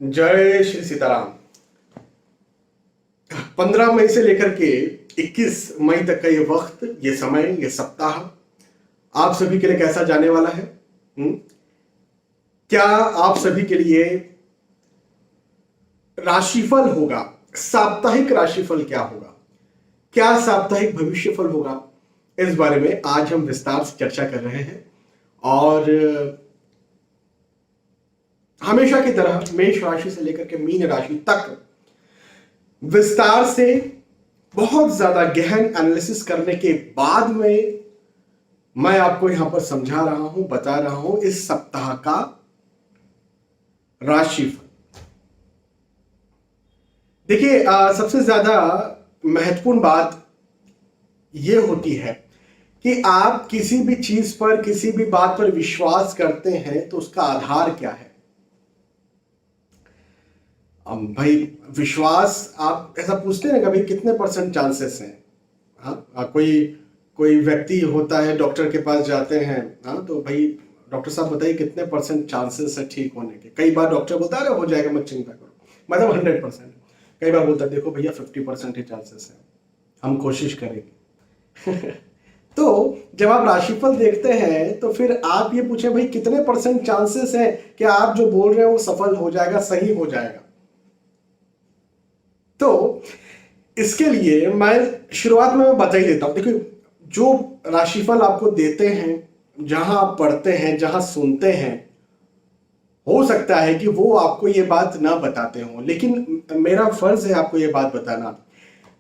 जय श्री सीताराम। 15 मई से लेकर के 21 मई तक का ये वक्त, ये समय, ये सप्ताह आप सभी के लिए कैसा जाने वाला है? क्या आप सभी के लिए राशिफल होगा? साप्ताहिक राशिफल क्या होगा? क्या साप्ताहिक भविष्यफल होगा? इस बारे में आज हम विस्तार से चर्चा कर रहे हैं। और हमेशा की तरह मेष राशि से लेकर के मीन राशि तक विस्तार से बहुत ज्यादा गहन एनालिसिस करने के बाद में मैं आपको यहां पर समझा रहा हूं, बता रहा हूं इस सप्ताह का राशिफल। देखिए, सबसे ज्यादा महत्वपूर्ण बात यह होती है कि आप किसी भी चीज पर, किसी भी बात पर विश्वास करते हैं तो उसका आधार क्या है। भाई, विश्वास, आप ऐसा पूछते हैं कभी कितने % चांसेस हैं? हाँ, कोई व्यक्ति होता है, डॉक्टर के पास जाते हैं, हाँ, तो भाई डॉक्टर साहब बताइए कितने % चांसेस है ठीक होने के। कई बार डॉक्टर बोलता है हो जाएगा, मत चिंता करो, मतलब 100%। कई बार बोलता है देखो भैया 50% ही चांसेस है, हम कोशिश करेंगे। तो जब आप राशिफल देखते हैं तो फिर आप ये पूछे भाई कितने % चांसेस है कि आप जो बोल रहे हैं वो सफल हो जाएगा, सही हो जाएगा। तो इसके लिए मैं शुरुआत में बता ही देता हूं। देखिए, जो राशिफल आपको देते हैं, जहां आप पढ़ते हैं, जहां सुनते हैं, हो सकता है कि वो आपको ये बात ना बताते हों, लेकिन मेरा फर्ज है आपको ये बात बताना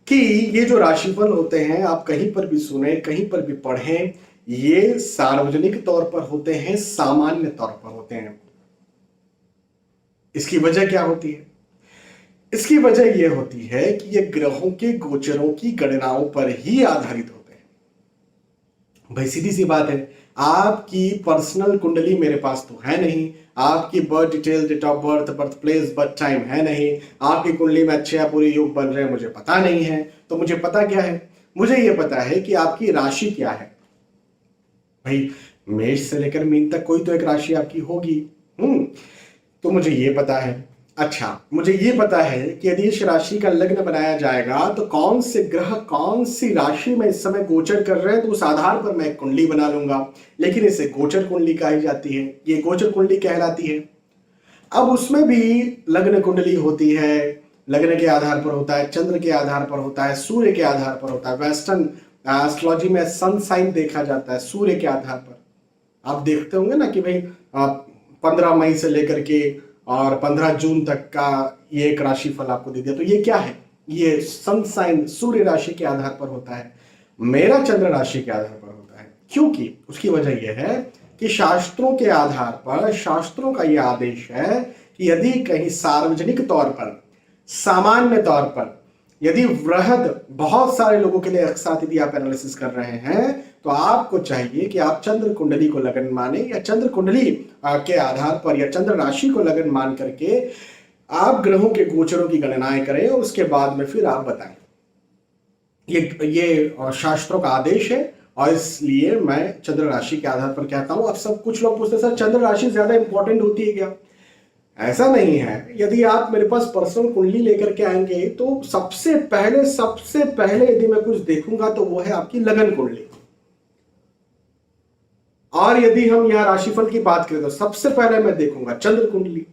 कि ये जो राशिफल होते हैं, आप कहीं पर भी सुने, कहीं पर भी पढ़ें, ये सार्वजनिक तौर पर होते हैं, सामान्य तौर पर होते हैं। इसकी वजह क्या होती है? इसकी वजह यह होती है कि ये ग्रहों के गोचरों की गणनाओं पर ही आधारित होते हैं। भाई सीधी सी बात है, आपकी पर्सनल कुंडली मेरे पास तो है नहीं, आपकी birth detail, date of birth, birth place, birth time है नहीं, आपकी कुंडली में अच्छे या बुरे योग बन रहे हैं मुझे पता नहीं है। तो मुझे पता क्या है? मुझे यह पता है कि आपकी राशि क्या है। भाई, मेष से लेकर मीन तक कोई तो एक राशि आपकी होगी। तो मुझे यह पता है। अच्छा, मुझे ये पता है कि यदि इस राशि का लग्न बनाया जाएगा तो कौन से ग्रह कौन सी राशि में इस समय गोचर कर रहे हैं, तो उस आधार पर मैं एक कुंडली बना लूंगा। लेकिन इसे गोचर कुंडली कही जाती है, ये गोचर कुंडली कहलाती है। अब उसमें भी लग्न कुंडली होती है, लग्न के आधार पर होता है, चंद्र के आधार पर होता है, सूर्य के आधार पर होता है। वेस्टर्न एस्ट्रोलॉजी में सन साइन देखा जाता है सूर्य के आधार पर। आप देखते होंगे ना कि भाई 15 मई से लेकर के और 15 जून तक का ये एक राशिफल आपको दे दिया। तो ये क्या है? ये सन साइन सूर्य राशि के आधार पर होता है, मेरा चंद्र राशि के आधार पर होता है। क्योंकि उसकी वजह यह है कि शास्त्रों के आधार पर, शास्त्रों का यह आदेश है कि यदि कहीं सार्वजनिक तौर पर, सामान्य तौर पर, यदि वृहद बहुत सारे लोगों के लिए एक साथ यदि आप एनालिसिस कर रहे हैं तो आपको चाहिए कि आप चंद्र कुंडली को लगन माने, या चंद्र कुंडली के आधार पर, या चंद्र राशि को लगन मान करके आप ग्रहों के गोचरों की गणनाएं करें और उसके बाद में फिर आप बताएं। ये शास्त्रों का आदेश है और इसलिए मैं चंद्र राशि के आधार पर कहता हूं। अब सब कुछ लोग पूछते सर चंद्र राशि ज्यादा इंपॉर्टेंट होती है क्या? ऐसा नहीं है। यदि आप मेरे पास पर्सनल कुंडली लेकर के आएंगे तो सबसे पहले यदि मैं कुछ देखूंगा तो वो है आपकी लगन कुंडली। और यदि हम यहां राशिफल की बात करें तो सबसे पहले मैं देखूंगा चंद्र कुंडली।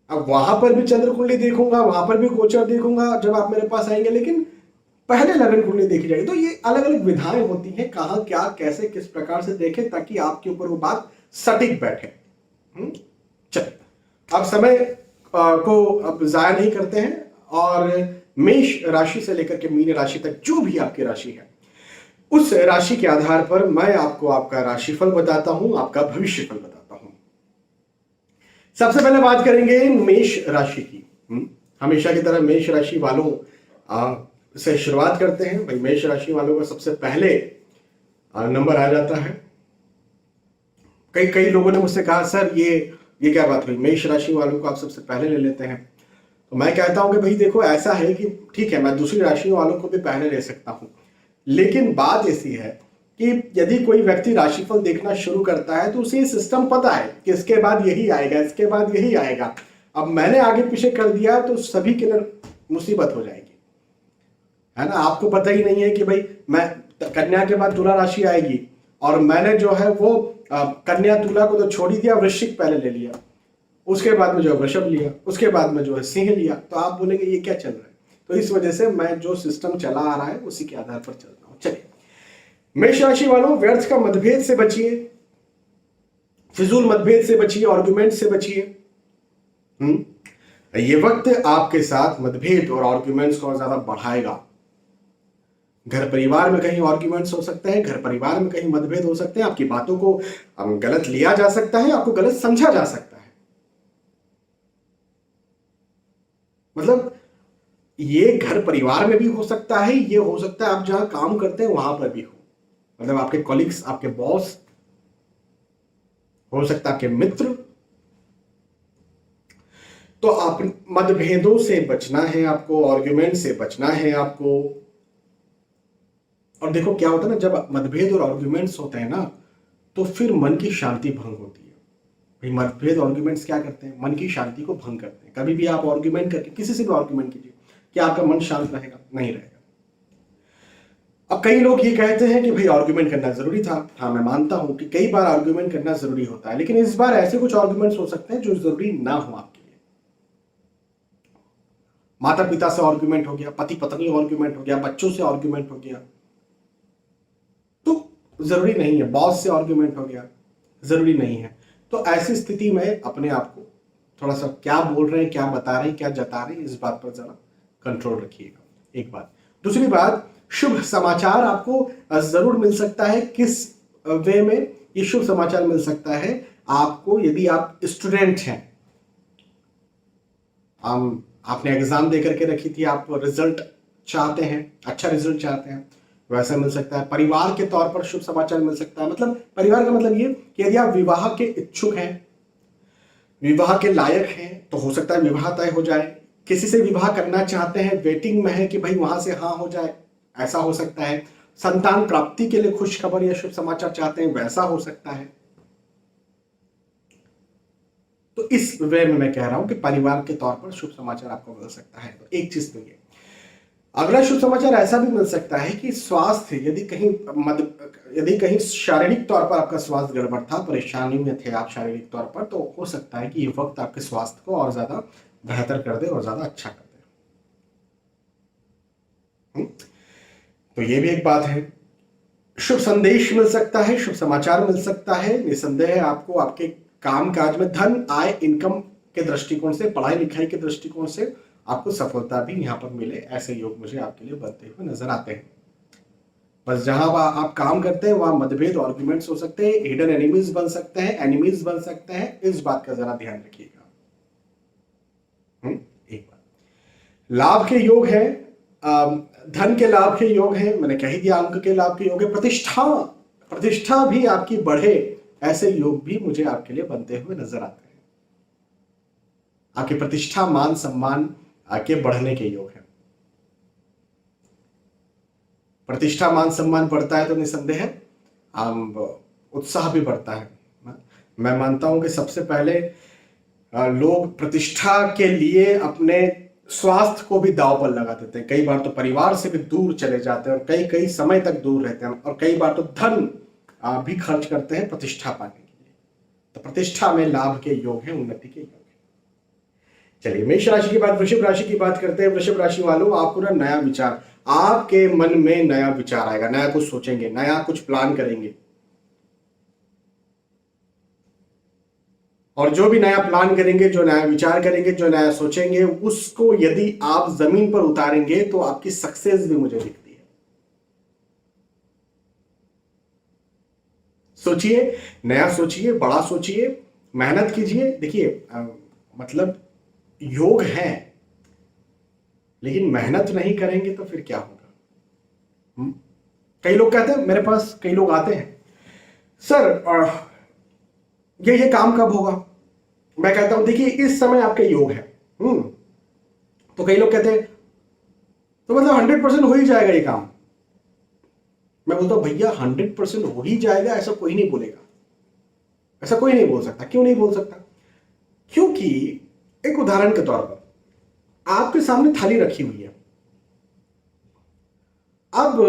अब वहां पर भी चंद्र कुंडली देखूंगा, वहां पर भी गोचर देखूंगा जब आप मेरे पास आएंगे, लेकिन पहले लगन कुंडली देखी जाएगी। तो ये अलग अलग विधाएं होती हैं, कहां क्या कैसे किस प्रकार से देखें ताकि आपके ऊपर वो बात सटीक बैठे। चलिए, अब समय को अब जाया नहीं करते हैं और मेष राशि से लेकर के मीन राशि तक जो भी आपकी राशि है, उस राशि के आधार पर मैं आपको आपका राशिफल बताता हूं, आपका भविष्यफल बताता हूं। सबसे पहले बात करेंगे मेष राशि की। हमेशा की तरह मेष राशि वालों से शुरुआत करते हैं। भाई, मेष राशि वालों का सबसे पहले नंबर आ जाता है। कई लोगों ने मुझसे कहा सर ये क्या बात हुई, मेष राशि वालों को आप सबसे पहले ले लेते हैं। तो मैं कहता हूं कि भाई देखो, ऐसा है कि ठीक है, मैं दूसरी राशियों वालों को भी पहले ले सकता हूं, लेकिन बात ऐसी है कि यदि कोई व्यक्ति राशिफल देखना शुरू करता है तो उसे सिस्टम पता है कि इसके बाद यही आएगा, इसके बाद यही आएगा। अब मैंने आगे पीछे कर दिया तो सभी के लिए मुसीबत हो जाएगी, है ना। आपको पता ही नहीं है कि भाई मैं कन्या के बाद तुला राशि आएगी और मैंने जो है वो कन्या तुला को तो छोड़ ही दिया, वृश्चिक पहले ले लिया, उसके बाद में जो है वृषभ लिया, उसके बाद में जो है सिंह लिया। तो आप बोलेंगे ये क्या चल रहा है। तो इस वजह से मैं जो सिस्टम चला आ रहा है उसी के आधार पर चल रहा हूं। चलिए, मेष राशि वालों, व्यर्थ का मतभेद से बचिए, फिजूल मतभेद से बचिए, आर्गुमेंट से बचिए। ये वक्त आपके साथ मतभेद और आर्गुमेंट्स को और ज्यादा बढ़ाएगा। घर परिवार में कहीं आर्गुमेंट्स हो सकते हैं, घर परिवार में कहीं मतभेद हो सकते हैं, आपकी बातों को गलत लिया जा सकता है, आपको गलत समझा जा सकता है। मतलब ये घर परिवार में भी हो सकता है, ये हो सकता है आप जहां काम करते हैं वहां पर भी हो। मतलब आपके कॉलीग्स, आपके बॉस, हो सकता है आपके मित्र। तो आप मतभेदों से बचना है आपको, आर्गुमेंट से बचना है आपको। और देखो क्या होता है ना, जब मतभेद और आर्गुमेंट्स होते हैं ना तो फिर मन की शांति भंग होती है। भाई मतभेद आर्गुमेंट्स क्या करते हैं, मन की शांति को भंग करते हैं। कभी भी आप आर्गुमेंट करके किसी से भी आर्गुमेंट कीजिए, क्या आपका मन शांत रहेगा? नहीं रहेगा। अब कई लोग ये कहते हैं कि भाई आर्गुमेंट करना जरूरी था। हाँ, मैं मानता हूं कि कई बार आर्गुमेंट करना जरूरी होता है, लेकिन इस बार ऐसे कुछ आर्गुमेंट्स हो सकते हैं जो जरूरी ना हो आपके लिए। माता पिता से आर्गुमेंट हो गया, पति पत्नी आर्गुमेंट हो गया, बच्चों से आर्गुमेंट हो गया, तो जरूरी नहीं है। बॉस से आर्गुमेंट हो गया, जरूरी नहीं है। तो ऐसी स्थिति में अपने आप को थोड़ा सा क्या बोल रहे हैं, क्या बता रहे हैं, क्या जता रहे हैं, इस बात पर जरा कंट्रोल रखिएगा। एक बात। दूसरी बात, शुभ समाचार आपको जरूर मिल सकता है। किस वे में ये शुभ समाचार मिल सकता है आपको? यदि आप स्टूडेंट हैं, आपने एग्जाम दे करके रखी थी, आप रिजल्ट चाहते हैं, अच्छा रिजल्ट चाहते हैं, वैसा मिल सकता है। परिवार के तौर पर शुभ समाचार मिल सकता है। मतलब परिवार का मतलब ये कि यदि आप विवाह के इच्छुक हैं, विवाह के लायक हैं, तो हो सकता है विवाह तय हो जाए। किसी से विवाह करना चाहते हैं, वेटिंग में है कि भाई वहां से हाँ हो जाए, ऐसा हो सकता है। संतान प्राप्ति के लिए खुश खबर या शुभ समाचार चाहते हैं, वैसा हो सकता है। तो इस वे में मैं कह रहा हूं कि परिवार के तौर पर शुभ समाचार आपको मिल सकता है। तो एक चीज तो ये। अगला शुभ समाचार ऐसा भी मिल सकता है कि स्वास्थ्य, यदि कहीं शारीरिक तौर पर आपका स्वास्थ्य गड़बड़ था, परेशानी में थे आप शारीरिक तौर पर, तो हो सकता है कि ये वक्त आपके स्वास्थ्य को और ज्यादा बेहतर कर दे और ज्यादा अच्छा कर दे। तो ये भी एक बात है। शुभ संदेश मिल सकता है, शुभ समाचार मिल सकता है। निसंदेह आपको आपके काम काज में धन, आय, इनकम के दृष्टिकोण से, पढ़ाई लिखाई के दृष्टिकोण से आपको सफलता भी यहां पर मिले, ऐसे योग मुझे आपके लिए बनते हुए नजर आते हैं। बस जहां आप काम करते हैं वहां मतभेद, आर्गुमेंट्स हो सकते हैं, हिडन एनिमीज बन सकते हैं, एनिमीज बन सकते हैं। इस बात का जरा ध्यान रखिएगा। एक बात, लाभ के योग है, धन के लाभ के योग है, मैंने कह ही दिया, अंक के लाभ के योग है। प्रतिष्ठा भी आपकी बढ़े, ऐसे योग भी मुझे आपके लिए बनते हुए नजर आते हैं। आपकी प्रतिष्ठा, मान सम्मान आके बढ़ने के योग है। प्रतिष्ठा, मान सम्मान बढ़ता है तो निसंदेह उत्साह भी बढ़ता है। मैं मानता हूं कि सबसे पहले लोग प्रतिष्ठा के लिए अपने स्वास्थ्य को भी दांव पर लगा देते हैं। कई बार तो परिवार से भी दूर चले जाते हैं और कई समय तक दूर रहते हैं, और कई बार तो धन भी खर्च करते हैं प्रतिष्ठा पाने के लिए। तो प्रतिष्ठा में लाभ के योग है, उन्नति के योग है। चलिए, मेष राशि के बाद वृषभ राशि की बात करते हैं। वृषभ राशि वालों, आपको ना नया विचार, आपके मन में नया विचार आएगा, नया कुछ सोचेंगे, नया कुछ प्लान करेंगे। और जो भी नया प्लान करेंगे, जो नया विचार करेंगे, जो नया सोचेंगे, उसको यदि आप जमीन पर उतारेंगे तो आपकी सक्सेस भी मुझे दिखती है। सोचिए, नया सोचिए, बड़ा सोचिए, मेहनत कीजिए। देखिए, मतलब योग है, लेकिन मेहनत नहीं करेंगे तो फिर क्या होगा? कई लोग कहते हैं, मेरे पास कई लोग आते हैं, सर ये काम कब होगा? मैं कहता हूं देखिए, इस समय आपके योग है। तो कई लोग कहते हैं तो मतलब 100% हो ही जाएगा ये काम। मैं बोलता हूं भैया 100% हो ही जाएगा, ऐसा कोई नहीं बोलेगा, ऐसा कोई नहीं बोल सकता। क्यों नहीं बोल सकता? क्योंकि एक उदाहरण के तौर पर आपके सामने थाली रखी हुई है, अब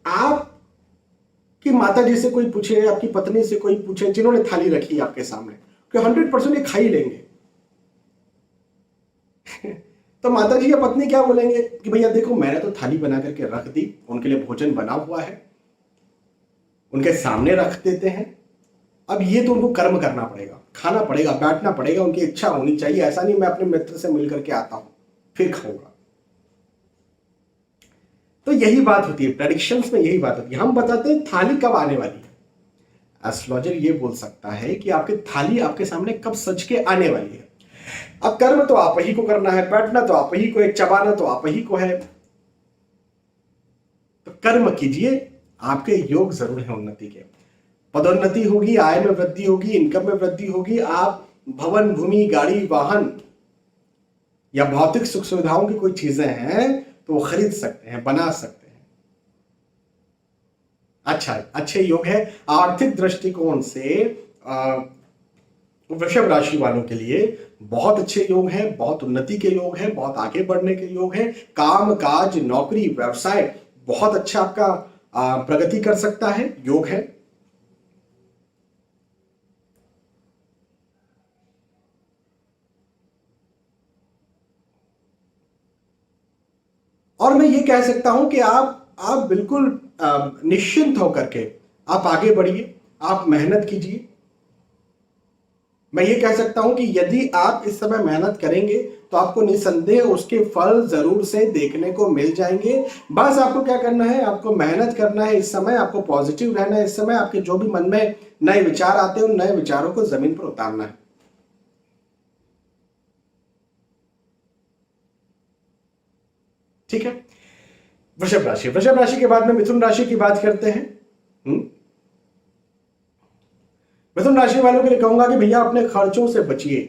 आपकी माता जी से कोई पूछे, आपकी पत्नी से कोई पूछे, जिन्होंने थाली रखी है आपके सामने, कि 100% ये खा ही लेंगे। तो माता जी या पत्नी क्या बोलेंगे कि भैया देखो मैंने तो थाली बना करके रख दी, उनके लिए भोजन बना हुआ है, उनके सामने रख देते हैं, अब ये तो उनको कर्म करना पड़ेगा, खाना पड़ेगा, बैठना पड़ेगा, उनकी इच्छा होनी चाहिए। ऐसा नहीं मैं अपने मित्र से मिल करके आता हूं फिर खाऊंगा। तो यही बात होती है, प्रेडिक्शंस में यही बात होती है। हम बताते हैं थाली कब आने वाली है, एस्ट्रोलॉजर ये बोल सकता है कि आपकी थाली आपके सामने कब सज के आने वाली है। अब कर्म तो आप ही को करना है, बैठना तो आप ही को है, चबाना तो आप ही को है। तो कर्म कीजिए, आपके योग जरूर है उन्नति के, पदोन्नति होगी, आय में वृद्धि होगी, इनकम में वृद्धि होगी। आप भवन, भूमि, गाड़ी, वाहन या भौतिक सुख सुविधाओं की कोई चीजें हैं तो वो खरीद सकते हैं, बना सकते हैं। अच्छा, अच्छे योग है। आर्थिक दृष्टिकोण से वृषभ राशि वालों के लिए बहुत अच्छे योग हैं, बहुत उन्नति के योग हैं, बहुत आगे बढ़ने के योग हैं। काम काज, नौकरी, व्यवसाय बहुत अच्छा आपका प्रगति कर सकता है, योग है। और मैं ये कह सकता हूं कि आप बिल्कुल निश्चिंत होकर के आप आगे बढ़िए, आप मेहनत कीजिए। मैं ये कह सकता हूं कि यदि आप इस समय मेहनत करेंगे तो आपको निसंदेह उसके फल जरूर से देखने को मिल जाएंगे। बस आपको क्या करना है, आपको मेहनत करना है इस समय, आपको पॉजिटिव रहना है इस समय। आपके जो भी मन में नए विचार आते हैं उन नए विचारों को जमीन पर उतारना है। ठीक है, वृषभ राशि। वृषभ राशि के बाद में मिथुन राशि की बात करते हैं। मिथुन राशि वालों के लिए कहूंगा कि भैया अपने खर्चों से बचिए।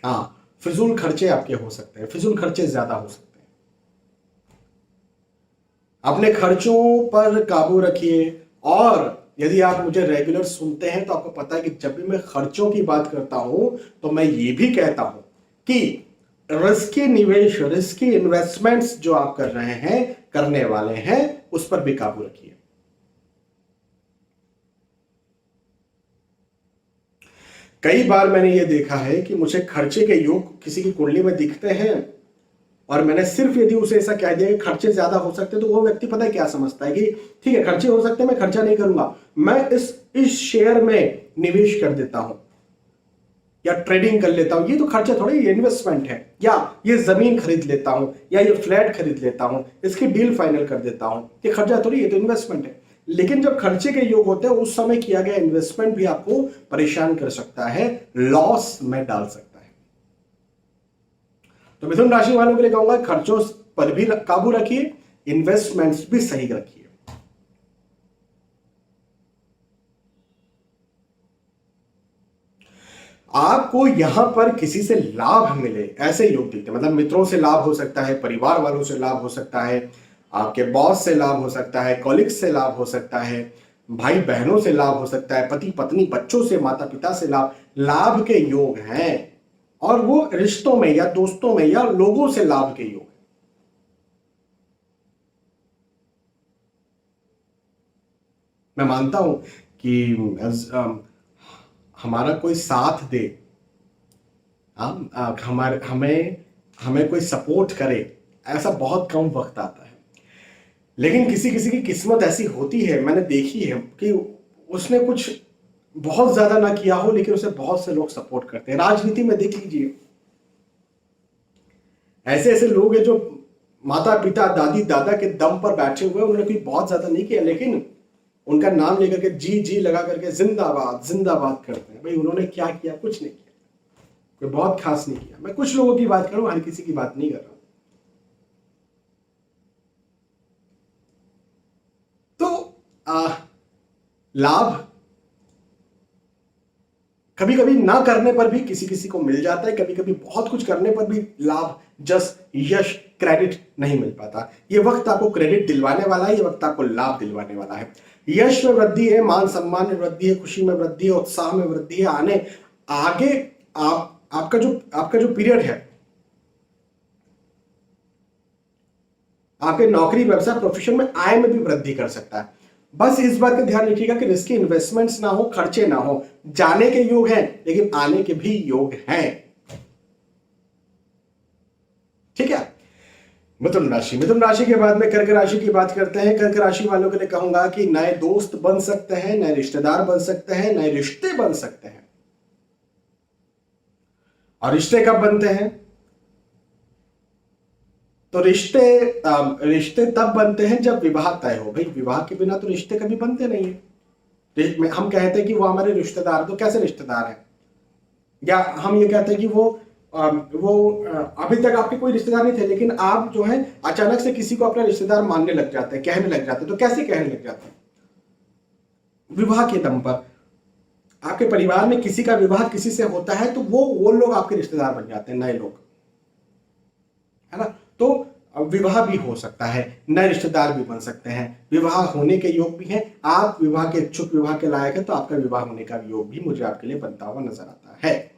हाँ, फिजूल खर्चे आपके हो सकते हैं, फिजूल खर्चे ज्यादा हो सकते हैं। अपने खर्चों पर काबू रखिए। और यदि आप मुझे रेगुलर सुनते हैं तो आपको पता है कि जब भी मैं खर्चों की बात करता हूं तो मैं ये भी कहता हूं कि रिस्की निवेश, रिस्की इन्वेस्टमेंट्स जो आप कर रहे हैं, करने वाले हैं, उस पर भी काबू रखिए। कई बार मैंने ये देखा है कि मुझे खर्चे के योग किसी की कुंडली में दिखते हैं और मैंने सिर्फ यदि उसे ऐसा कह दिया कि खर्चे ज्यादा हो सकते हैं, तो वो व्यक्ति पता है क्या समझता है कि ठीक है खर्चे हो सकते हैं, मैं खर्चा नहीं करूंगा, मैं इस शेयर में निवेश कर देता हूं या ट्रेडिंग कर लेता हूं, ये तो खर्चा थोड़ी, ये इन्वेस्टमेंट है। या ये जमीन खरीद लेता हूं, या ये फ्लैट खरीद लेता हूं, इसकी डील फाइनल कर देता हूं, ये खर्चा थोड़ी, ये तो इन्वेस्टमेंट है। लेकिन जब खर्चे के योग होते हैं उस समय किया गया इन्वेस्टमेंट भी आपको परेशान कर सकता है, लॉस में डाल सकता है। तो मिथुन राशि वालों के लिए कहूंगा खर्चों पर भी काबू रखिए, इन्वेस्टमेंट्स भी सही रखिए। आपको यहां पर किसी से लाभ मिले ऐसे योग दिखते हैं, मतलब मित्रों से लाभ हो सकता है, परिवार वालों से लाभ हो सकता है, आपके बॉस से लाभ हो सकता है, कॉलिग्स से लाभ हो सकता है, भाई बहनों से लाभ हो सकता है, पति पत्नी बच्चों से, माता पिता से लाभ के योग हैं। और वो रिश्तों में या दोस्तों में या लोगों से लाभ के योग हैं। मैं मानता हूं कि हमारा कोई साथ दे, हमारे हमें हमें कोई सपोर्ट करे, ऐसा बहुत कम वक्त आता है। लेकिन किसी किसी की किस्मत ऐसी होती है, मैंने देखी है कि उसने कुछ बहुत ज्यादा ना किया हो लेकिन उसे बहुत से लोग सपोर्ट करते हैं। राजनीति में देख लीजिए, ऐसे ऐसे लोग हैं जो माता पिता दादी दादा के दम पर बैठे हुए, उन्होंने कोई बहुत ज्यादा नहीं किया लेकिन उनका नाम लेकर के जी जी लगा करके जिंदाबाद जिंदाबाद करते हैं। भाई उन्होंने क्या किया? कुछ नहीं किया, कोई बहुत खास नहीं किया। मैं कुछ लोगों की बात करूं, हर किसी की बात नहीं कर रहा हूं। तो लाभ कभी कभी ना करने पर भी किसी किसी को मिल जाता है, कभी कभी बहुत कुछ करने पर भी लाभ, जस, यश क्रेडिट नहीं मिल पाता। ये वक्त आपको क्रेडिट दिलवाने वाला है, ये वक्त आपको लाभ दिलवाने वाला है। यश में वृद्धि है, मान सम्मान में वृद्धि है, खुशी में वृद्धि है, उत्साह में वृद्धि है। आगे आपका जो पीरियड है, आपके नौकरी व्यवसाय प्रोफेशन में आय में भी वृद्धि कर सकता है। बस इस बात का ध्यान रखिएगा कि रिस्की इन्वेस्टमेंट्स ना हो, खर्चे ना हो। जाने के योग हैं लेकिन आने के भी योग हैं। ठीक है। मिथुन राशि के बाद में कर्क राशि की बात करते हैं। कर्क राशि वालों के लिए कहूंगा कि नए दोस्त बन सकते हैं, नए रिश्तेदार बन सकते हैं, नए रिश्ते बन सकते हैं। और रिश्ते कब बनते हैं? तो रिश्ते तब बनते हैं जब विवाह तय हो। भाई विवाह के बिना तो रिश्ते कभी बनते नहीं है। हम कहते हैं कि वो हमारे रिश्तेदार, तो कैसे रिश्तेदार हैं? या हम ये कहते हैं कि वो अभी तक आपके कोई रिश्तेदार नहीं थे, लेकिन आप जो है अचानक से किसी को अपना रिश्तेदार मानने लग जाते हैं, कहने लग जाते हैं। तो कैसे कहने लग जाते हैं? विवाह के दम पर। आपके परिवार में किसी का विवाह किसी से होता है तो वो लोग आपके रिश्तेदार बन जाते हैं, नए लोग, है ना। तो विवाह भी हो सकता है, नए रिश्तेदार भी बन सकते हैं, विवाह होने के योग भी हैं। आप विवाह के इच्छुक, विवाह के लायक है, तो आपका विवाह होने का योग भी मुझे आपके लिए बनता हुआ नजर आता है।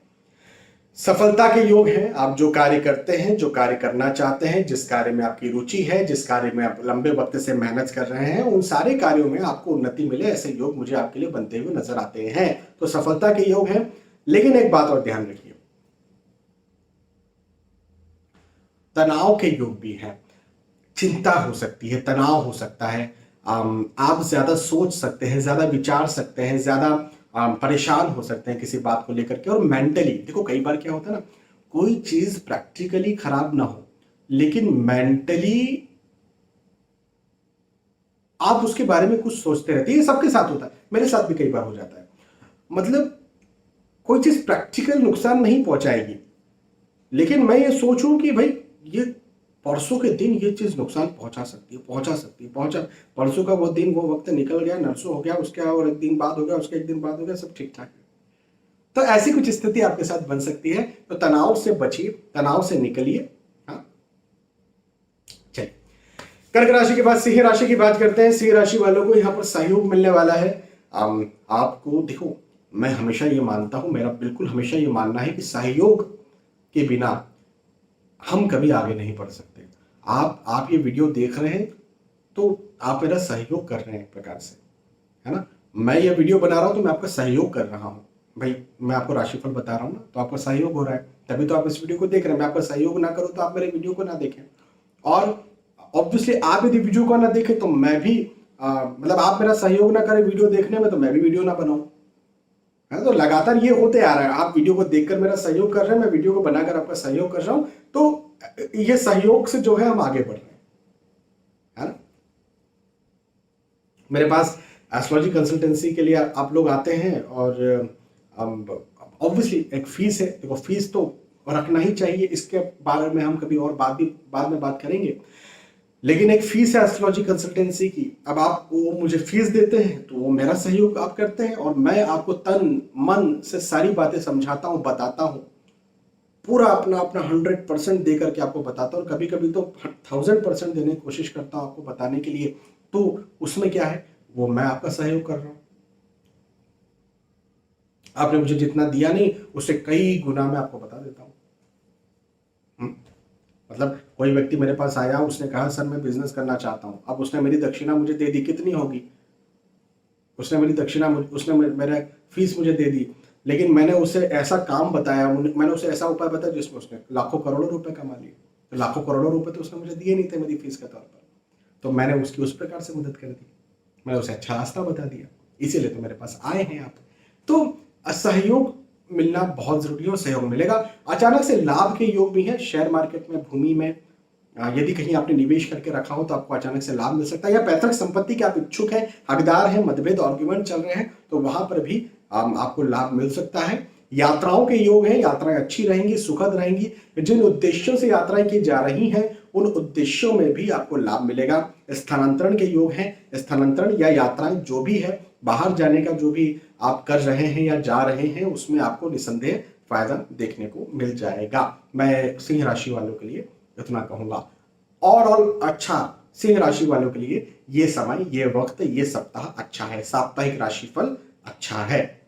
सफलता के योग हैं। आप जो कार्य करते हैं, जो कार्य करना चाहते हैं, जिस कार्य में आपकी रुचि है, जिस कार्य में आप लंबे वक्त से मेहनत कर रहे हैं, उन सारे कार्यों में आपको उन्नति मिले, ऐसे योग मुझे आपके लिए बनते हुए नजर आते हैं। तो सफलता के योग हैं। लेकिन एक बात और ध्यान रखिए, तनाव के योग भी हैं। चिंता हो सकती है, तनाव हो सकता है। आप ज्यादा सोच सकते हैं, ज्यादा विचार सकते हैं, ज्यादा परेशान हो सकते हैं किसी बात को लेकर के। और मेंटली देखो, कई बार क्या होता है ना, कोई चीज प्रैक्टिकली खराब ना हो, लेकिन मेंटली आप उसके बारे में कुछ सोचते रहते हैं। ये सबके साथ होता है, मेरे साथ भी कई बार हो जाता है। मतलब कोई चीज प्रैक्टिकल नुकसान नहीं पहुंचाएगी, लेकिन मैं ये सोचूं कि भाई ये परसों के दिन ये चीज नुकसान पहुंचा सकती है। परसों का वो दिन, वो वक्त निकल गया, नरसों हो गया, उसके और एक दिन बाद हो गया, उसके एक दिन बाद हो गया, सब ठीक ठाक है। तो ऐसी कुछ स्थिति आपके साथ बन सकती है। तो तनाव से बचिए, तनाव से निकलिए। हाँ, चलिए कर्क राशि के बाद सिंह राशि की बात करते हैं। सिंह राशि वालों को यहाँ पर सहयोग मिलने वाला है। आपको देखो, मैं हमेशा ये मानता हूं, मेरा बिल्कुल हमेशा ये मानना है कि सहयोग के बिना हम कभी आगे नहीं बढ़ सकते। आप ये वीडियो देख रहे हैं तो आप मेरा सहयोग कर रहे हैं एक प्रकार से, है ना। मैं ये वीडियो बना रहा हूं तो मैं आपका सहयोग कर रहा हूं। भाई मैं आपको राशिफल बता रहा हूं ना, तो आपका सहयोग हो रहा है, तभी तो आप इस वीडियो को देख रहे हैं। मैं आपका सहयोग ना करूं तो आप मेरे वीडियो को ना देखें। और ऑब्वियसली आप यदि वीडियो को ना देखें तो मैं भी मतलब आप मेरा सहयोग ना करें वीडियो देखने में, तो मैं भी वीडियो ना बनाऊं, है। तो लगातार ये होते आ रहा है, आप वीडियो को देखकर मेरा सहयोग कर रहे हैं, मैं वीडियो को बनाकर आपका सहयोग कर रहा हूं। तो ये सहयोग से जो है हम आगे बढ़ रहे हैं, है ना। मेरे पास एस्ट्रोलॉजी कंसल्टेंसी के लिए आप लोग आते हैं और ऑब्वियसली एक फीस है। देखो, फीस तो रखना ही चाहिए, इसके बारे में हम कभी और बाद में बात करेंगे। लेकिन एक फीस है एस्ट्रोलॉजी कंसल्टेंसी की। अब आप वो मुझे फीस देते हैं तो वो मेरा सहयोग आप करते हैं, और मैं आपको तन मन से सारी बातें समझाता हूँ, बताता हूँ, पूरा अपना 100% दे करके आपको बताता हूँ। और कभी कभी तो 1000% देने की कोशिश करता हूँ आपको बताने के लिए। तो उसमें क्या है, वो मैं आपका सहयोग कर रहा हूँ। आपने मुझे जितना दिया नहीं, उससे कई गुना मैं आपको बता देता हूँ। मतलब कोई व्यक्ति मेरे पास आया, उसने कहा सर मैं बिजनेस करना चाहता हूँ। अब उसने मेरी दक्षिणा मुझे दे दी, कितनी होगी? उसने मेरा फीस मुझे दे दी, लेकिन मैंने उसे ऐसा काम बताया, मैंने उसे ऐसा उपाय बताया जिसमें उसने लाखों करोड़ों रुपए कमा लिए। तो लाखों करोड़ों रुपए तो उसने मुझे दिए नहीं थे मेरी फीस के तौर पर, तो मैंने उसकी उस प्रकार से मदद कर दी, मैंने उसे अच्छा रास्ता बता दिया, इसीलिए तो मेरे पास आए हैं आप। तो सहयोग मिलना बहुत जरूरी है, और सहयोग मिलेगा। अचानक से लाभ के योग भी हैं। शेयर मार्केट में, भूमि में यदि कहीं आपने निवेश करके रखा हो तो आपको अचानक से लाभ मिल सकता है। या पैतृक संपत्ति के आप इच्छुक हैं, हकदार हैं, मतभेद आर्ग्यूमेंट चल रहे हैं, तो वहां पर भी आपको लाभ मिल सकता है। यात्राओं के योग हैं, यात्राएं अच्छी रहेंगी, सुखद रहेंगी। जिन उद्देश्यों से यात्राएं की जा रही हैं उन उद्देश्यों में भी आपको लाभ मिलेगा। स्थानांतरण के योग हैं, स्थानांतरण या यात्राएं जो भी है, बाहर जाने का जो भी आप कर रहे हैं या जा रहे हैं, उसमें आपको निसंदेह फायदा देखने को मिल जाएगा। मैं सिंह राशि वालों के लिए इतना कहूंगा। ओवरऑल अच्छा सिंह राशि वालों के लिए ये समय, ये वक्त, ये सप्ताह अच्छा है। साप्ताहिक राशिफल अच्छा है।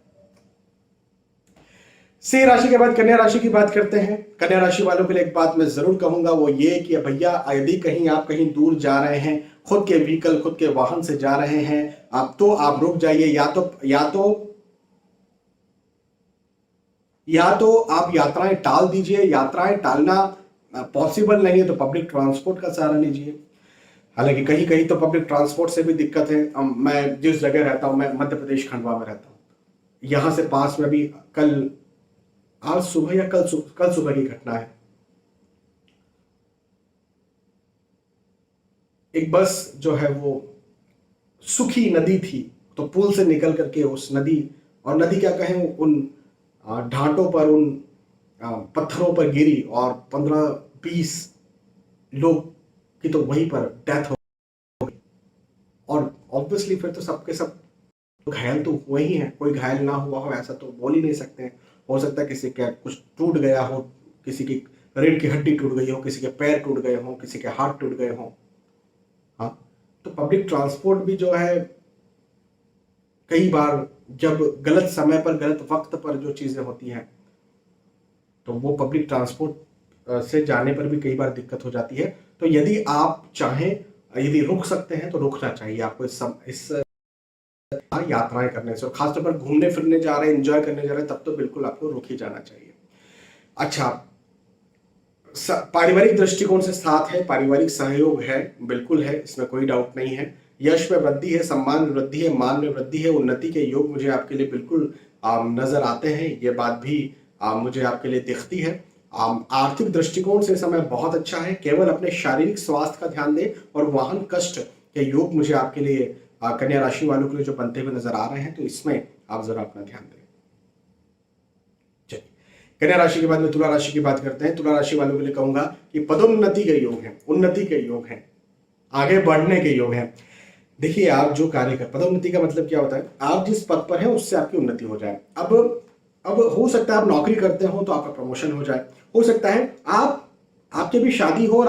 सिंह राशि के बाद कन्या राशि की बात करते हैं। कन्या राशि वालों के लिए एक बात मैं जरूर कहूंगा, वो ये कि भैया यदि कहीं आप कहीं दूर जा रहे हैं, खुद के व्हीकल खुद के वाहन से जा रहे हैं, अब तो आप रुक जाइए। या तो आप यात्राएं टाल दीजिए। यात्राएं टालना पॉसिबल नहीं है तो पब्लिक ट्रांसपोर्ट का सहारा लीजिए। हालांकि कहीं कहीं तो पब्लिक ट्रांसपोर्ट से भी दिक्कत है। मैं जिस जगह रहता हूं, मैं मध्य प्रदेश खंडवा में रहता हूं, यहां से पास में भी कल, आज सुबह या कल सुबह की घटना है। एक बस जो है वो सूखी नदी थी, तो पुल से निकल करके उस नदी, और नदी क्या कहें, उन ढांटों पर, उन पत्थरों पर गिरी और 15-20 लोग की तो वहीं पर डेथ हो गई। और ऑब्वियसली फिर तो सबके सब घायल तो हुए ही हैं। कोई घायल ना हुआ हो ऐसा तो बोल ही नहीं सकते हैं। हो सकता है किसी का कुछ टूट गया हो, किसी की रीढ़ की हड्डी टूट गई हो, किसी के पैर टूट गए हो, किसी के हाथ टूट गए हो। हाँ, तो पब्लिक ट्रांसपोर्ट भी जो है कई बार जब गलत समय पर गलत वक्त पर जो चीजें होती हैं, तो वो पब्लिक ट्रांसपोर्ट से जाने पर भी कई बार दिक्कत हो जाती है। तो यदि आप चाहें, यदि रुक सकते हैं तो रुकना चाहिए आपको इस यात्राएं करने से। और खासतौर पर घूमने फिरने जा रहे हैं, एंजॉय करने जा रहे हैं, तब तो बिल्कुल आपको रुक ही जाना चाहिए। अच्छा, पारिवारिक दृष्टिकोण से साथ है, पारिवारिक सहयोग है, बिल्कुल है, इसमें कोई डाउट नहीं है। यश में वृद्धि है, सम्मान में वृद्धि है, मान में वृद्धि है, उन्नति के योग मुझे आपके लिए बिल्कुल नजर आते हैं। ये बात भी मुझे आपके लिए दिखती है। आर्थिक दृष्टिकोण से समय बहुत अच्छा है। केवल अपने शारीरिक स्वास्थ्य का ध्यान दें, और वाहन कष्ट के योग मुझे आपके लिए कन्या राशि वालों के लिए जो बनते हुए नजर आ रहे हैं, तो इसमें आप जरा अपना ध्यान दें। कन्या राशि के बाद में तुला राशि की बात करते हैं। तुला राशि वालों के लिए कहूंगा कि पदोन्नति के योग हैं, उन्नति के योग हैं, आगे बढ़ने के योग हैं। देखिए, आप जो कार्य कर, पदोन्नति का मतलब क्या होता है, आप जिस पद पर हैं उससे आपकी उन्नति हो जाए। अब हो सकता है आप नौकरी करते हो तो आपका प्रमोशन हो जाए। हो सकता है आपके भी शादी हो और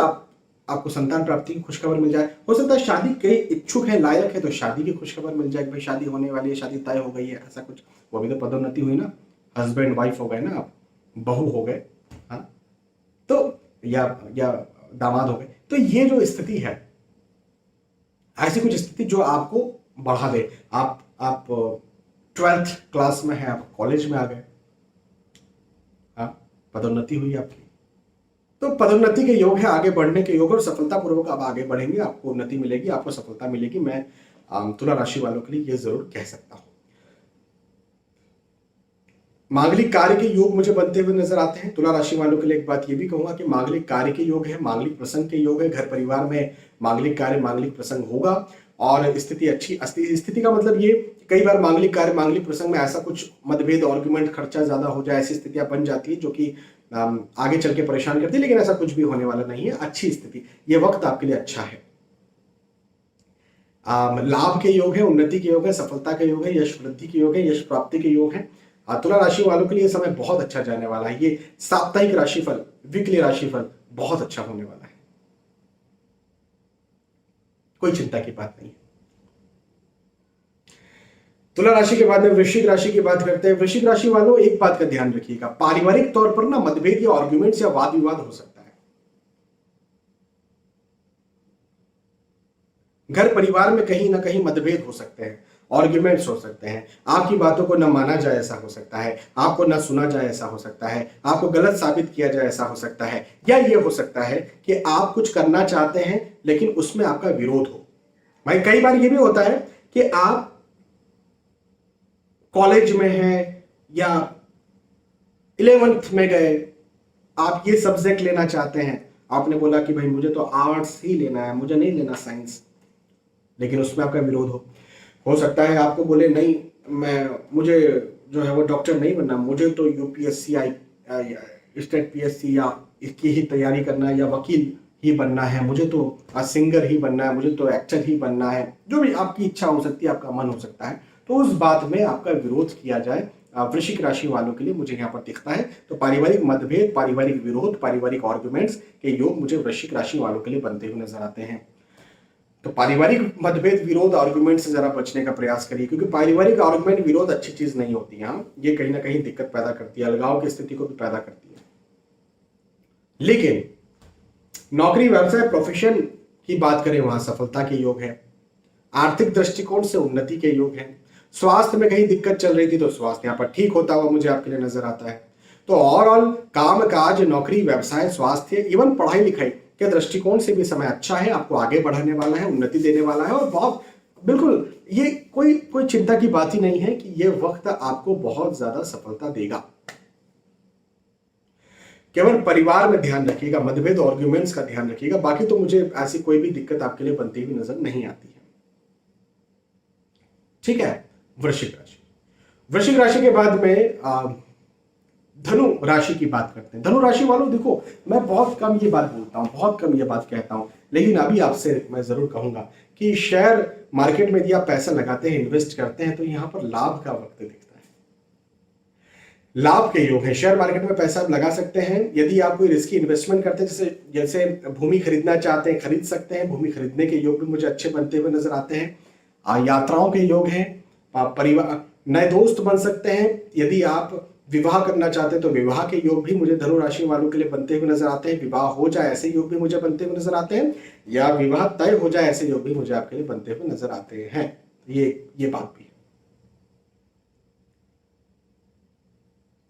आपको संतान प्राप्ति की खुशखबर मिल जाए। हो सकता है शादी के इच्छुक है, लायक है, तो शादी की खुशखबर मिल जाए, भाई शादी होने वाली है, शादी तय हो गई है, ऐसा कुछ। वो भी तो पदोन्नति हुई ना, हस्बैंड वाइफ हो गए ना, आप बहू हो गए। हाँ, तो या दामाद हो गए। तो ये जो स्थिति है, ऐसी कुछ स्थिति जो आपको बढ़ा दे। आप 12th क्लास में है, आप कॉलेज में आ गए, हाँ, पदोन्नति हुई आपकी। तो पदोन्नति के योग है, आगे बढ़ने के योग, और सफलतापूर्वक आप आगे बढ़ेंगे, आपको उन्नति मिलेगी, आपको सफलता मिलेगी। मैं तुला राशि वालों के लिए ये जरूर कह सकता हूं। मांगलिक कार्य के योग मुझे बनते हुए नजर आते हैं। तुला राशि वालों के लिए एक बात ये भी कहूंगा कि मांगलिक कार्य के योग है, मांगलिक प्रसंग के योग है। घर परिवार में मांगलिक कार्य, मांगलिक प्रसंग होगा, और स्थिति अच्छी। स्थिति का मतलब ये, कई बार मांगलिक कार्य, मांगलिक प्रसंग में ऐसा कुछ मतभेद, आर्गुमेंट, खर्चा ज्यादा हो जाए, ऐसी स्थितियां बन जाती है जो कि आगे चल के परेशान करती है। लेकिन ऐसा कुछ भी होने वाला नहीं है, अच्छी स्थिति, ये वक्त आपके लिए अच्छा है। लाभ के योग है, उन्नति के योग है, सफलता के योग है, यश वृद्धि के योग है, यश प्राप्ति के योग है। तुला राशि वालों के लिए समय बहुत अच्छा जाने वाला है। ये साप्ताहिक राशिफल, वीकली राशिफल बहुत अच्छा होने वाला है, कोई चिंता की बात नहीं है। तुला राशि के बाद में वृश्चिक राशि की बात करते हैं। वृश्चिक राशि वालों, एक बात का ध्यान रखिएगा, पारिवारिक तौर पर ना मतभेद या आर्ग्यूमेंट्स या वाद विवाद हो सकता है। घर परिवार में कहीं ना कहीं मतभेद हो सकते हैं, आर्ग्यूमेंट्स हो सकते हैं। आपकी बातों को न माना जाए ऐसा हो सकता है, आपको न सुना जाए ऐसा हो सकता है, आपको गलत साबित किया जाए ऐसा हो सकता है, या ये हो सकता है कि आप कुछ करना चाहते हैं लेकिन उसमें आपका विरोध हो। भाई कई बार ये भी होता है कि आप कॉलेज में हैं या 11th में गए, आप ये सब्जेक्ट लेना चाहते हैं, आपने बोला कि भाई मुझे तो आर्ट्स ही लेना है, मुझे नहीं लेना साइंस, लेकिन उसमें आपका विरोध हो सकता है आपको बोले नहीं, मुझे जो है वो डॉक्टर नहीं बनना, मुझे तो यूपीएससी, स्टेट पीएससी या इसकी ही तैयारी करना है, या वकील ही बनना है, मुझे तो सिंगर ही बनना है, मुझे तो एक्टर ही बनना है। जो भी आपकी इच्छा हो सकती है, आपका मन हो सकता है, तो उस बात में आपका विरोध किया जाए, वृश्चिक राशि वालों के लिए मुझे यहाँ पर दिखता है। तो पारिवारिक मतभेद, पारिवारिक विरोध, पारिवारिक आर्गुमेंट्स के योग मुझे वृश्चिक राशि वालों के लिए बनते हुए नजर आते हैं। तो पारिवारिक मतभेद, विरोध, आर्गुमेंट से जरा बचने का प्रयास करिए, क्योंकि पारिवारिक आर्गुमेंट, विरोध अच्छी चीज नहीं होती है। ये कहीं ना कहीं दिक्कत पैदा करती है, अलगाव की स्थिति को भी पैदा करती है। लेकिन नौकरी, व्यवसाय, प्रोफेशन की बात करें, वहां सफलता के योग है। आर्थिक दृष्टिकोण से उन्नति के योग है। स्वास्थ्य में कहीं दिक्कत चल रही थी तो स्वास्थ्य यहाँ पर ठीक होता हुआ मुझे आपके लिए नजर आता है। तो ओवरऑल काम काज, नौकरी, व्यवसाय, स्वास्थ्य, इवन पढ़ाई लिखाई के दृष्टिकोण से भी समय अच्छा है, आपको आगे बढ़ाने वाला है, उन्नति देने वाला है। और बहुत बिल्कुल ये कोई चिंता की बात ही नहीं है कि ये वक्त आपको बहुत ज्यादा सफलता देगा। केवल परिवार में ध्यान रखिएगा, मतभेद, आर्ग्यूमेंट्स का ध्यान रखिएगा। बाकी तो मुझे ऐसी कोई भी दिक्कत आपके लिए बनती हुई नजर नहीं आती है। ठीक है। वृश्चिक राशि, वृश्चिक राशि के बाद में धनु राशि की बात करते हैं। धनु राशि वालों, देखो मैं बहुत कम ये बात बोलता हूं, बहुत कम ये बात कहता हूं, लेकिन अभी आपसे मैं जरूर कहूंगा कि शेयर मार्केट में यदि आप पैसा लगाते हैं, इन्वेस्ट करते हैं, तो यहां पर लाभ का वक्त दिखता है। लाभ के योग है। शेयर मार्केट में पैसा आप लगा सकते हैं। यदि आप कोई रिस्की इन्वेस्टमेंट करते हैं, जैसे भूमि खरीदना चाहते हैं, खरीद सकते हैं। भूमि खरीदने के योग भी मुझे अच्छे बनते हुए नजर आते हैं। यात्राओं के योग हैं। परिवार, नए दोस्त बन सकते हैं। यदि आप विवाह करना चाहते हैं तो विवाह के योग भी मुझे धनु राशि वालों के लिए बनते हुए नजर आते हैं। विवाह हो जाए ऐसे योग भी मुझे बनते हुए नजर आते हैं, या विवाह तय हो जाए ऐसे योग भी मुझे आपके लिए बनते हुए नजर आते हैं। ये बात भी है।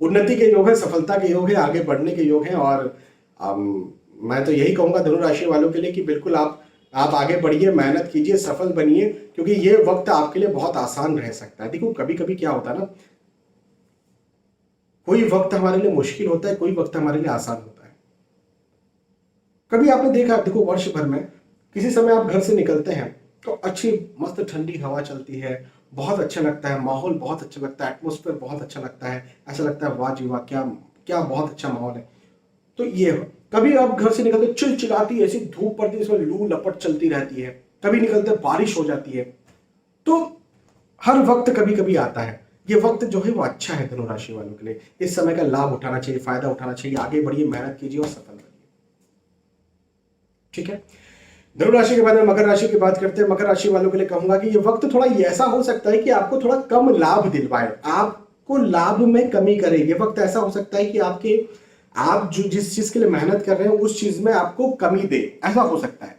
उन्नति के योग है, सफलता के योग है, आगे बढ़ने के योग है। और मैं तो यही कहूंगा धनु राशि वालों के लिए कि बिल्कुल आप आगे बढ़िए, मेहनत कीजिए, सफल बनिए, क्योंकि ये वक्त आपके लिए बहुत आसान रह सकता है। देखो कभी कभी क्या होता है ना, कोई वक्त हमारे लिए मुश्किल होता है, कोई वक्त हमारे लिए आसान होता है। कभी आपने देखा, देखो वर्ष भर में किसी समय आप घर से निकलते हैं तो अच्छी मस्त ठंडी हवा चलती है, बहुत अच्छा लगता है, माहौल बहुत अच्छा लगता है, एटमॉस्फेयर बहुत अच्छा लगता है, ऐसा लगता है वाह जी वाह, क्या क्या बहुत अच्छा माहौल है। तो ये कभी आप घर से निकलते चिलचिलाती ऐसी धूप पड़ती है, इसमें लू लपट चलती रहती है, कभी निकलते बारिश हो जाती है। तो हर वक्त कभी कभी आता है। ये वक्त जो है वो अच्छा है धनु राशि वालों के लिए। इस समय का लाभ उठाना चाहिए, फायदा उठाना चाहिए, आगे बढ़िए, मेहनत कीजिए और सफल बनिए। ठीक है। धनु राशि के बाद में मकर राशि की बात करते हैं। मकर राशि वालों के लिए कहूंगा कि ये वक्त थोड़ा ऐसा हो सकता है कि आपको थोड़ा कम लाभ दिलवाए, आपको लाभ में कमी करे। ये वक्त ऐसा हो सकता है कि आप जो जिस चीज के लिए मेहनत कर रहे हैं उस चीज में आपको कमी दे, ऐसा हो सकता है।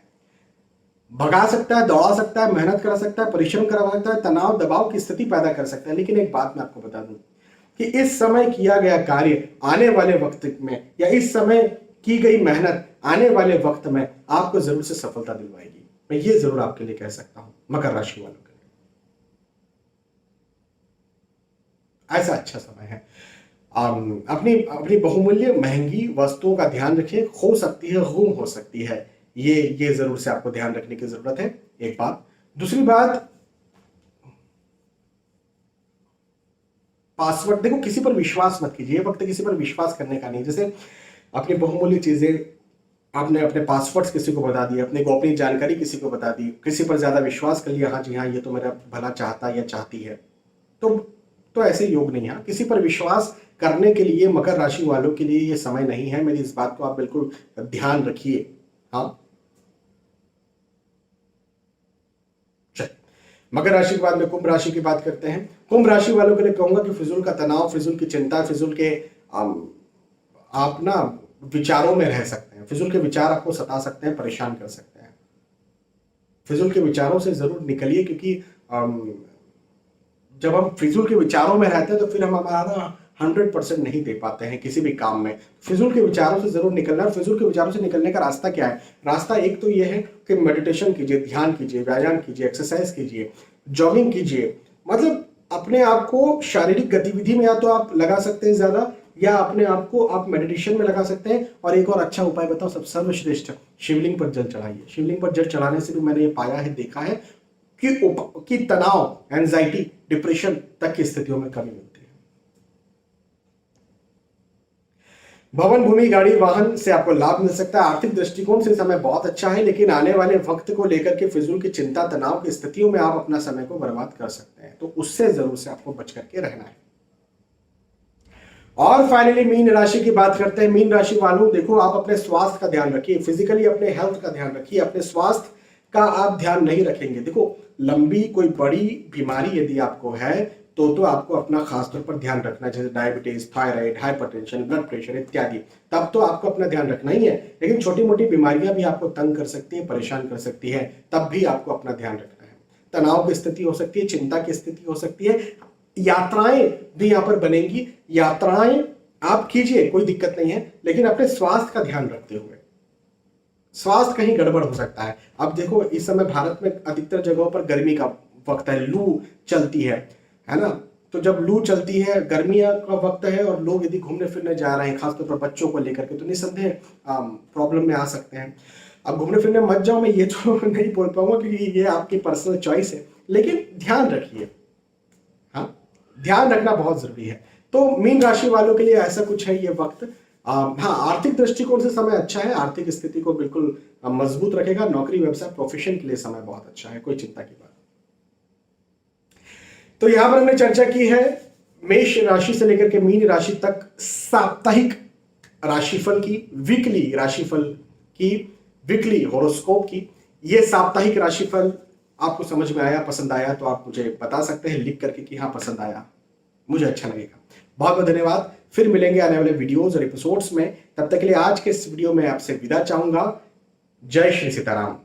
भगा सकता है, दौड़ा सकता है, मेहनत करा सकता है, परिश्रम करा सकता है, तनाव दबाव की स्थिति पैदा कर सकता है। लेकिन एक बात मैं आपको बता दूं कि इस समय किया गया कार्य आने वाले वक्त में, या इस समय की गई मेहनत आने वाले वक्त में आपको जरूर से सफलता दिलवाएगी। मैं ये जरूर आपके लिए कह सकता हूं, मकर राशि वालों के लिए ऐसा अच्छा समय है। अपनी बहुमूल्य महंगी वस्तुओं का ध्यान रखें, खो सकती है, गुम हो सकती है। ये जरूर से आपको ध्यान रखने की जरूरत है, एक बात। दूसरी बात, पासवर्ड, देखो किसी पर विश्वास मत कीजिए, ये वक्त किसी पर विश्वास करने का नहीं। जैसे अपनी बहुमूल्य चीजें, आपने अपने पासवर्ड्स किसी को बता दिए, अपनी गोपनीय जानकारी किसी को बता दी, किसी पर ज्यादा विश्वास कर लिया, हाँ जी हाँ ये तो मेरा भला चाहता या चाहती है, तो ऐसे योग नहीं है। किसी पर विश्वास करने के लिए मकर राशि वालों के लिए ये समय नहीं है। मेरी इस बात को आप बिल्कुल ध्यान रखिए। हाँ, मकर राशि के बाद में कुंभ राशि की बात करते हैं। कुंभ राशि वालों के लिए कहूंगा कि फिजूल का तनाव, फिजूल की चिंता, फिजूल के आप ना विचारों में रह सकते हैं। फिजूल के विचार आपको सता सकते हैं, परेशान कर सकते हैं। फिजूल के विचारों से जरूर निकलिए, क्योंकि जब हम फिजूल के विचारों में रहते हैं तो फिर हम हमारा 100% नहीं दे पाते हैं किसी भी काम में। फिजूल के विचारों से जरूर निकलना। फिजूल के विचारों से निकलने का रास्ता क्या है? रास्ता एक तो यह है कि मेडिटेशन कीजिए, ध्यान कीजिए, व्यायाम कीजिए, एक्सरसाइज कीजिए, जॉगिंग कीजिए। मतलब अपने आप को शारीरिक गतिविधि में या तो आप लगा सकते हैं ज्यादा, या अपने आप को आप मेडिटेशन में लगा सकते हैं। और एक और अच्छा उपाय बताओ, सब सर्वश्रेष्ठ, शिवलिंग पर जल चढ़ाइए। शिवलिंग पर जल चढ़ाने से भी मैंने ये पाया है, देखा है कि तनाव, एंजाइटी, डिप्रेशन तक की स्थितियों में कमी मिलती है। भवन, भूमि, गाड़ी, वाहन से आपको लाभ मिल सकता है। आर्थिक दृष्टिकोण से समय बहुत अच्छा है, लेकिन आने वाले वक्त को लेकर के फिजूल की चिंता, तनाव की स्थितियों में आप अपना समय को बर्बाद कर सकते हैं। तो उससे जरूर से आपको बच करके रहना है। और फाइनली मीन राशि की बात करते हैं। मीन राशि वालों, देखो आप अपने स्वास्थ्य का ध्यान रखिए, फिजिकली अपने हेल्थ का ध्यान रखिए। अपने स्वास्थ्य का आप ध्यान नहीं रखेंगे, देखो लंबी कोई बड़ी बीमारी यदि आपको है तो आपको अपना खासतौर पर ध्यान रखना है, जैसे diabetes, thyroid, hypertension, blood pressure इत्यादि, तब तो आपको अपना ध्यान रखना ही है। लेकिन छोटी मोटी बीमारियां भी आपको तंग कर सकती है, परेशान कर सकती है, तब भी आपको अपना ध्यान रखना है। तनाव की स्थिति हो सकती है, चिंता की स्थिति हो सकती है, यात्राएं भी यहां पर बनेंगी। यात्राएं आप कीजिए, कोई दिक्कत नहीं है, लेकिन अपने स्वास्थ्य का ध्यान रखते हुए। स्वास्थ्य कहीं गड़बड़ हो सकता है। अब देखो इस समय भारत में अधिकतर जगहों पर गर्मी का वक्त है, लू चलती है ना। तो जब लू चलती है, गर्मियां का वक्त है और लोग यदि घूमने फिरने जा रहे हैं, खासतौर पर बच्चों को लेकर के, तो निस्संदेह प्रॉब्लम में आ सकते हैं। अब घूमने फिरने मत जाओ, मैं ये तो नहीं बोल पाऊंगा क्योंकि ये आपकी पर्सनल चॉइस है, लेकिन ध्यान रखिए। हाँ, ध्यान रखना बहुत जरूरी है। तो मीन राशि वालों के लिए ऐसा कुछ है ये वक्त। हाँ, आर्थिक दृष्टिकोण से समय अच्छा है, आर्थिक स्थिति को बिल्कुल मजबूत रखेगा। नौकरी, व्यवसाय, प्रोफेशन के लिए समय बहुत अच्छा है, कोई चिंता की बात। तो यहां पर हमने चर्चा की है मेष राशि से लेकर के मीन राशि तक साप्ताहिक राशिफल की, वीकली राशिफल की, वीकली होरोस्कोप की। ये साप्ताहिक राशिफल आपको समझ में आया, पसंद आया तो आप मुझे बता सकते हैं लिख करके कि हाँ पसंद आया, मुझे अच्छा लगेगा। बहुत बहुत धन्यवाद। फिर मिलेंगे आने वाले वीडियोस और एपिसोड्स में। तब तक के लिए आज के इस वीडियो में आपसे विदा चाहूंगा। जय श्री सीताराम।